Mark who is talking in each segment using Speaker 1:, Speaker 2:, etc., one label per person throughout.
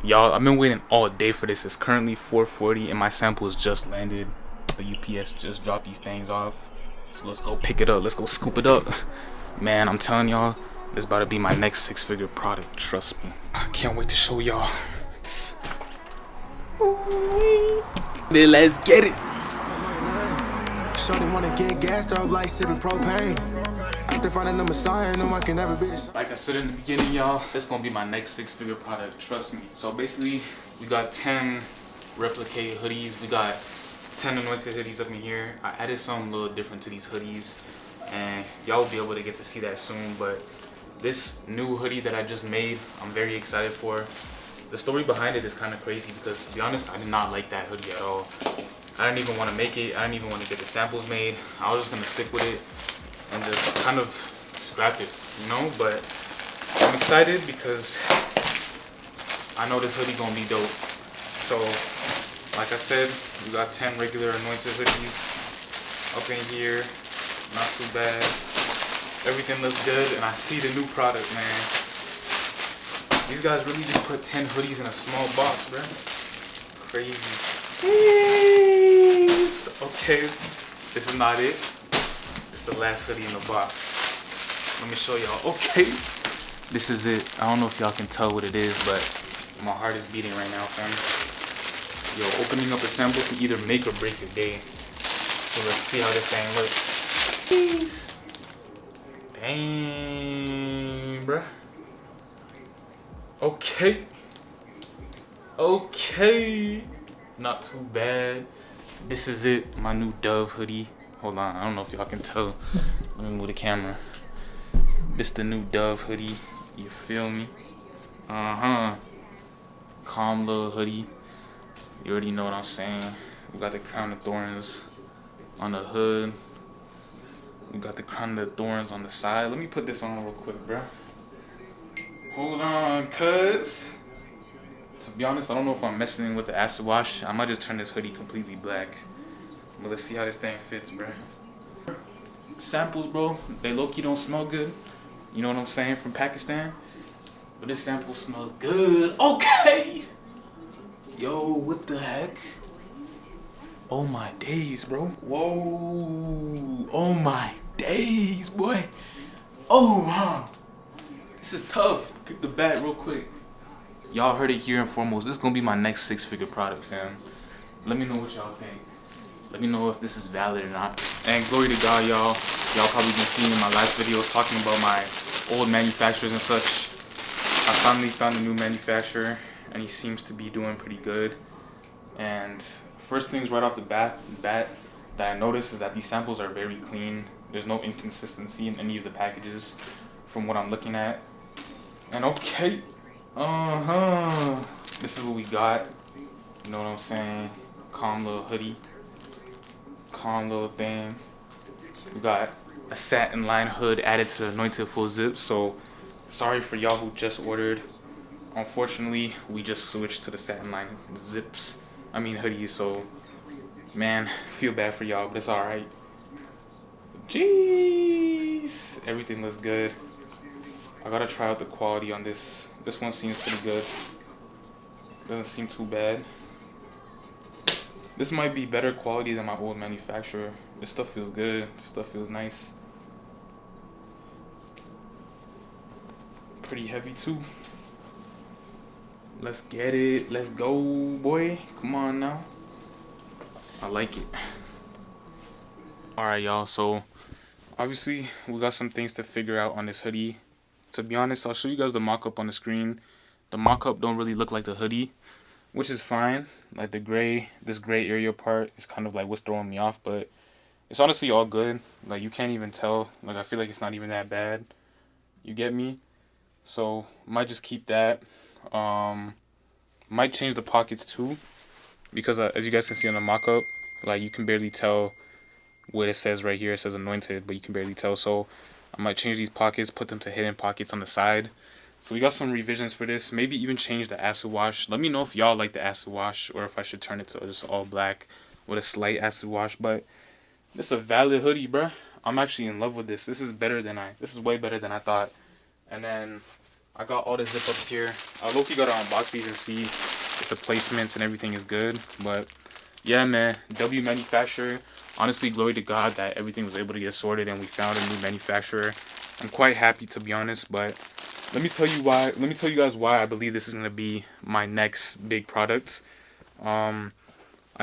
Speaker 1: Y'all, I've been waiting all day for this. It's currently 4:40 and my samples just landed. The UPS just dropped these things off. So let's go pick it up. Let's go scoop it up. Man, I'm telling y'all, this about to be my next 6-figure product. Trust me. I can't wait to show y'all. Then let's get it.
Speaker 2: Shorty wanna get gassed up like sipping propane. After finding the Messiah, no one can ever be the.
Speaker 1: Like I said in the beginning, y'all, this gonna be my next 6-figure product. Trust me. So basically, we got 10 replicated hoodies. We got 10 anointed hoodies up in here. I added something a little different to these hoodies, and y'all will be able to get to see that soon. But this new hoodie that I just made, I'm very excited for. The story behind it is kind of crazy because, to be honest, I did not like that hoodie at all. I didn't even want to make it. I didn't even want to get the samples made. I was just gonna stick with it and just kind of scrap it, you know? But I'm excited because I know this hoodie gonna be dope. So, like I said, we got 10 regular anointed hoodies up in here. Not too bad. Everything looks good, and I see the new product, man. These guys really just put 10 hoodies in a small box, bro. Crazy. Okay, this is not it. It's the last hoodie in the box. Let me show y'all. Okay, this is it. I don't know if y'all can tell what it is, but my heart is beating right now, fam. Yo, opening up a sample can either make or break your day. So let's see how this thing looks. Jeez. Dang, bruh. Okay. Not too bad. This is it, my new Dove hoodie. Hold on, I don't know if y'all can tell. Let me move the camera. This the new Dove hoodie. You feel me? Calm little hoodie. You already know what I'm saying. We got the crown of thorns on the hood. We got the crown of thorns on the side. Let me put this on real quick, bro. Hold on, cuz. To be honest, I don't know if I'm messing with the acid wash. I might just turn this hoodie completely black. But let's see how this thing fits, bro. Samples, bro, they low-key don't smell good. You know what I'm saying, from Pakistan. But this sample smells good. Okay. Yo, what the heck? Oh my days, bro. Whoa. Oh my days, boy. Oh, wow. This is tough. Pick the bat real quick. Y'all heard it here and foremost. This is gonna be my next 6-figure product, fam. Let me know what y'all think. Let me know if this is valid or not. And glory to God, y'all. Y'all probably been seeing in my last videos talking about my old manufacturers and such. I finally found a new manufacturer, and he seems to be doing pretty good. And first things right off the bat that I noticed is that these samples are very clean. There's no inconsistency in any of the packages from what I'm looking at. And okay. This is what we got. You know what I'm saying? Calm little hoodie. Calm little thing. We got a satin line hood added to the anointed full zip. So sorry for y'all who just ordered. Unfortunately, we just switched to the satin line zips. I mean hoodies. So man, feel bad for y'all, but it's alright. Jeez, everything looks good. I gotta try out the quality on this. This one seems pretty good. Doesn't seem too bad. This might be better quality than my old manufacturer. This stuff feels good. This stuff feels nice. Pretty heavy too. Let's get it. Let's go, boy. Come on now. I like it. Alright, y'all. So obviously we got some things to figure out on this hoodie. To be honest, I'll show you guys the mock-up on the screen. The mock-up don't really look like the hoodie, which is fine. Like this gray area part is kind of like what's throwing me off, but it's honestly all good. Like you can't even tell. Like I feel like it's not even that bad. You get me? So might just keep that. Might change the pockets too, because as you guys can see on the mock-up, like you can barely tell what it says right here. It says anointed, but you can barely tell. So I might change these pockets, put them to hidden pockets on the side. So we got some revisions for this. Maybe even change the acid wash. Let me know if y'all like the acid wash or if I should turn it to just all black with a slight acid wash. But this is a valid hoodie, bruh. I'm actually in love with this. This is way better than I thought. And then I got all the zip ups here. I low-key gotta unbox these and see if the placements and everything is good. But yeah, man, W manufacturer. Honestly, glory to God that everything was able to get sorted and we found a new manufacturer. I'm quite happy, to be honest. But let me tell you why. Let me tell you guys why I believe this is gonna be my next big product. I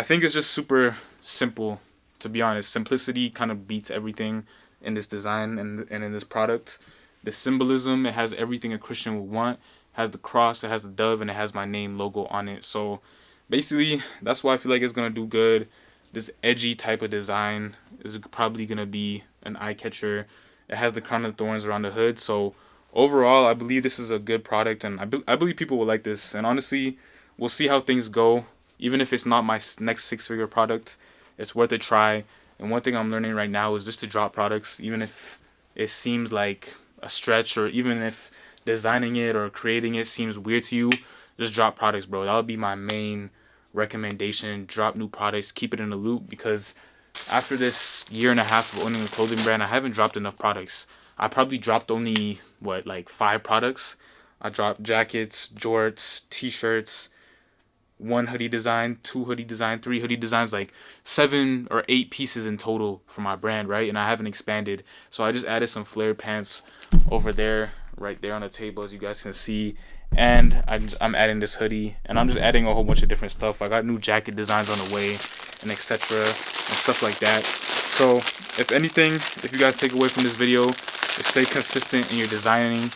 Speaker 1: think it's just super simple, to be honest. Simplicity kind of beats everything in this design and in this product. The symbolism, it has everything a Christian would want. It has the cross, it has the dove, and it has my name logo on it. So basically, that's why I feel like it's going to do good. This edgy type of design is probably going to be an eye catcher. It has the crown of thorns around the hood. So overall, I believe this is a good product, and I believe people will like this. And honestly, we'll see how things go. Even if it's not my next six-figure product, it's worth a try. And one thing I'm learning right now is just to drop products, even if it seems like a stretch, or even if designing it or creating it seems weird to you. Just drop products, bro. That would be my main recommendation. Drop new products, keep it in the loop, because after this year and a half of owning a clothing brand, I haven't dropped enough products. I probably dropped only like 5 products. I dropped jackets, jorts, t-shirts, 1 hoodie design, 2 hoodie design, 3 hoodie designs, like 7 or 8 pieces in total for my brand, right? And I haven't expanded. So I just added some flared pants over there, right there on the table, as you guys can see. And I'm adding this hoodie, and I'm just adding a whole bunch of different stuff. I got new jacket designs on the way, and etc. and stuff like that. So if anything, if you guys take away from this video, is stay consistent in your designing.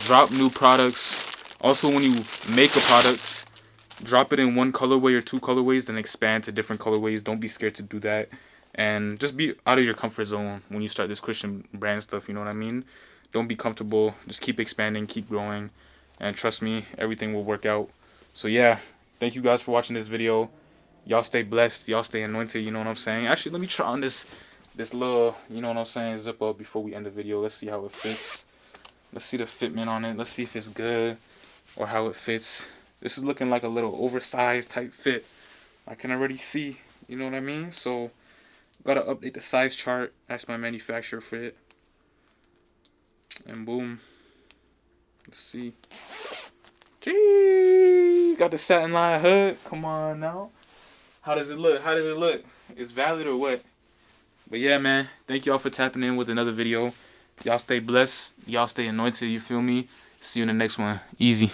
Speaker 1: Drop new products. Also, when you make a product, drop it in 1 colorway or 2 colorways, then expand to different colorways. Don't be scared to do that. And just be out of your comfort zone when you start this Christian brand stuff, you know what I mean? Don't be comfortable. Just keep expanding, keep growing. And trust me, everything will work out. So yeah, thank you guys for watching this video. Y'all stay blessed. Y'all stay anointed, you know what I'm saying? Actually, let me try on this little, you know what I'm saying, zip up before we end the video. Let's see how it fits. Let's see the fitment on it. Let's see if it's good, or how it fits. This is looking like a little oversized type fit. I can already see, you know what I mean? So gotta update the size chart, ask my manufacturer for it, and boom. Let's see. Gee, got the satin line hood. Come on now. How does it look? How does it look? It's valid or what? But yeah, man, thank y'all for tapping in with another video. Y'all stay blessed. Y'all stay anointed, you feel me? See you in the next one. Easy.